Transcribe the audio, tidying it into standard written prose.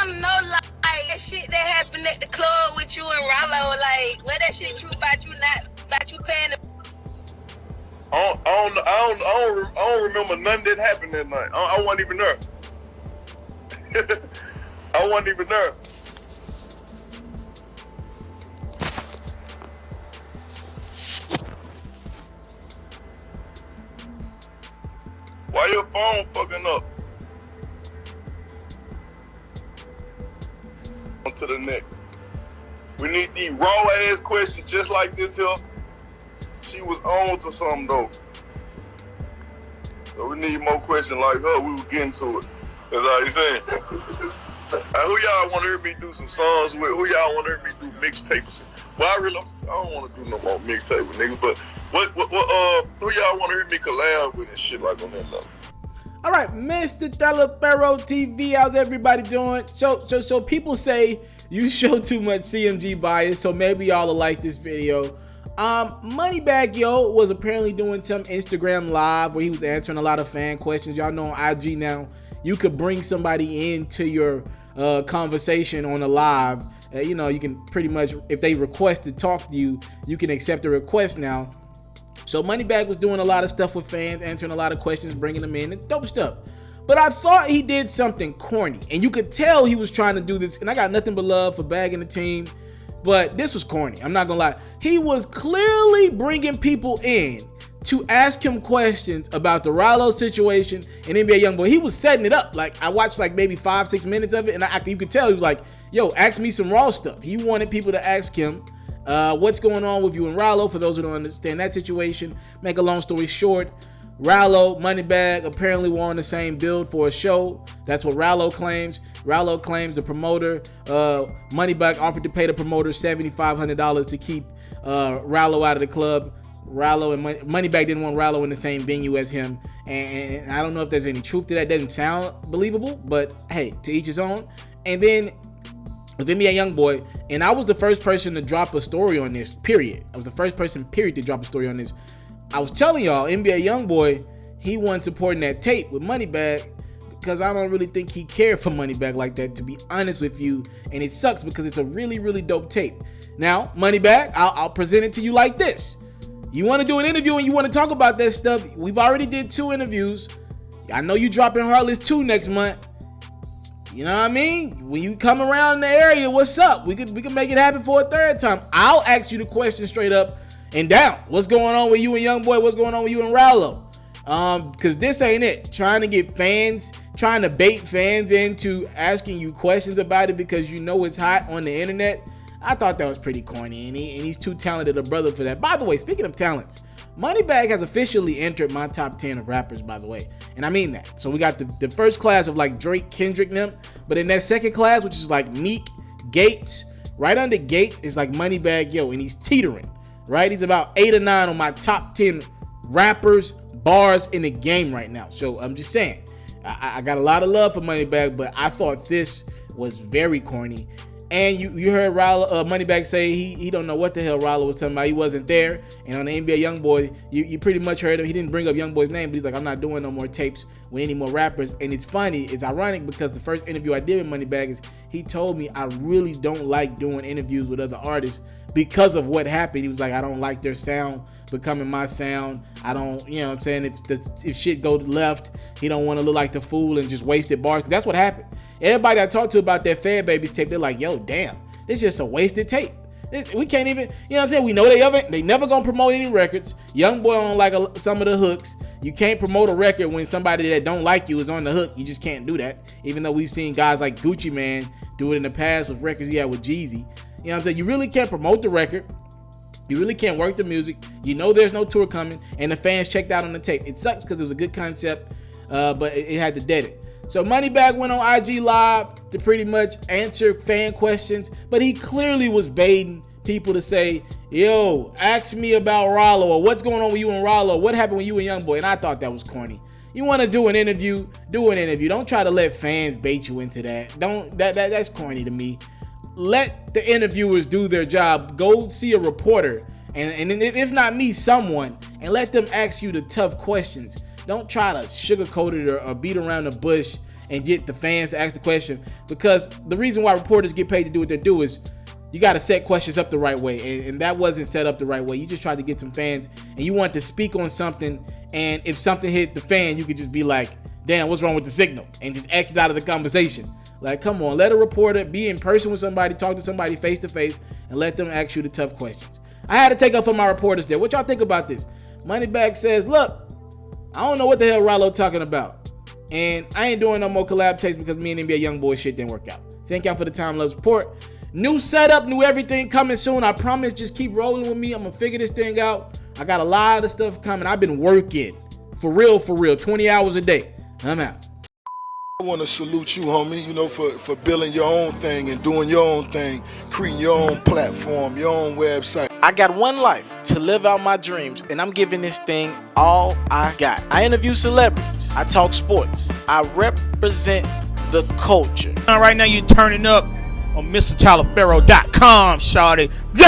want to know, like, that shit that happened at the club with you and Ralo, like, what that shit true about you paying the... I don't remember nothing that happened that night. I wasn't even there. I wasn't even there. Why your phone fucking up? On to the next. We need these raw ass questions just like this here. She was on to something though. So we need more questions like her. We will get into it. That's all you saying. Who y'all want to hear me do some songs with? Who y'all want to hear me do mixtapes? Well, I don't want to do no more mixtape with niggas, but who y'all want to hear me collab with and shit like on that level? All right, Mr. TALIAFERRO TV, how's everybody doing? So people say you show too much CMG bias, so maybe y'all will like this video. Moneybagg was apparently doing some Instagram live where he was answering a lot of fan questions. Y'all know on IG now, you could bring somebody into your conversation on a live. You know, you can pretty much, if they request to talk to you, you can accept the request now. So Moneybagg was doing a lot of stuff with fans, answering a lot of questions, bringing them in, and dope stuff. But I thought he did something corny, and you could tell he was trying to do this, and I got nothing but love for Bagg and the team, but this was corny. I'm not gonna lie. He was clearly bringing people in to ask him questions about the Ralo situation and NBA Youngboy. He was setting it up. Like, I watched like maybe 5-6 minutes of it, and you could tell he was like, yo, ask me some raw stuff. He wanted people to ask him what's going on with you and Ralo. For those who don't understand that situation, make a long story short, Ralo, Moneybagg apparently were on the same build for a show. That's what Ralo claims. Ralo claims the promoter, Moneybagg offered to pay the promoter $7,500 to keep Ralo out of the club. Ralo and Moneybagg didn't want Ralo in the same venue as him, and I don't know if there's any truth to that. Doesn't sound believable, but hey, to each his own. And then with NBA Youngboy, and I was the first person to drop a story on this, period. I was the first person, period, to drop a story on this. I was telling y'all, NBA Youngboy, he wasn't supporting that tape with Moneybagg because I don't really think he cared for Moneybagg like that, to be honest with you. And it sucks because it's a really, really dope tape. Now, Moneybagg, I'll present it to you like this. You want to do an interview and you want to talk about that stuff, we've already did 2 interviews. I know you dropping Heartless 2 next month. You know what I mean? When you come around the area, what's up? We can make it happen for a 3rd time. I'll ask you the question straight up and down. What's going on with you and Youngboy? What's going on with you and Ralo? Because this ain't it. Trying to bait fans into asking you questions about it because you know it's hot on the internet. I thought that was pretty corny, and he's too talented a brother for that. By the way, speaking of talents, Moneybagg has officially entered my top 10 of rappers, by the way, and I mean that. So we got the first class of like Drake, Kendrick, and them, but in that second class, which is like Meek, Gates, right under Gates is like Moneybagg, and he's teetering, right? He's about 8 or 9 on my top 10 rappers, bars in the game right now. So I'm just saying, I got a lot of love for Moneybagg, but I thought this was very corny. And you heard Ralo, Moneybagg say he don't know what the hell Ralo was talking about. He wasn't there. And on the NBA Youngboy, you pretty much heard him. He didn't bring up Youngboy's name, but he's like, I'm not doing no more tapes with any more rappers. And it's funny, it's ironic because the first interview I did with Moneybagg is he told me I really don't like doing interviews with other artists because of what happened. He was like, I don't like their sound becoming my sound. I don't, you know what I'm saying? If shit go left, he don't want to look like the fool and just wasted bars. Because that's what happened. Everybody I talked to about that Fad Babies tape, they're like, yo, damn, this is just a wasted tape. We can't even, you know what I'm saying? We know they never gonna promote any records. Youngboy on like some of the hooks. You can't promote a record when somebody that don't like you is on the hook. You just can't do that. Even though we've seen guys like Gucci Mane do it in the past with records he had with Jeezy. You know what I'm saying? You really can't promote the record. You really can't work the music. You know there's no tour coming, and the fans checked out on the tape. It sucks because it was a good concept, but it had to dead it. So Moneybagg went on IG Live to pretty much answer fan questions, but he clearly was baiting people to say, yo, ask me about Ralo, or what's going on with you and Ralo? What happened with you and Youngboy? And I thought that was corny. You want to do an interview, do an interview. Don't try to let fans bait you into that. That's corny to me. Let the interviewers do their job. Go see a reporter, and if not me, someone, and let them ask you the tough questions. Don't try to sugarcoat it or beat around the bush and get the fans to ask the question. Because the reason why reporters get paid to do what they do is you got to set questions up the right way, and that wasn't set up the right way. You just tried to get some fans, and you want to speak on something, and if something hit the fan, you could just be like, damn, what's wrong with the signal, and just exit out of the conversation. Like, come on, let a reporter be in person with somebody, talk to somebody face to face, and let them ask you the tough questions. I had to take up for my reporters there. What y'all think about this? Moneybagg says, look, I don't know what the hell Ralo talking about, and I ain't doing no more collab takes because me and NBA Youngboy shit didn't work out. Thank y'all for the time, love, support. New setup, new everything coming soon. I promise, just keep rolling with me. I'm gonna figure this thing out. I got a lot of stuff coming. I've been working for real, 20 hours a day. I'm out. I want to salute you, homie, you know, for building your own thing and doing your own thing, creating your own platform, your own website. I got one life to live out my dreams, and I'm giving this thing all I got. I interview celebrities. I talk sports. I represent the culture. Right now, you're turning up on MrTaliaferro.com, shawty. Yeah!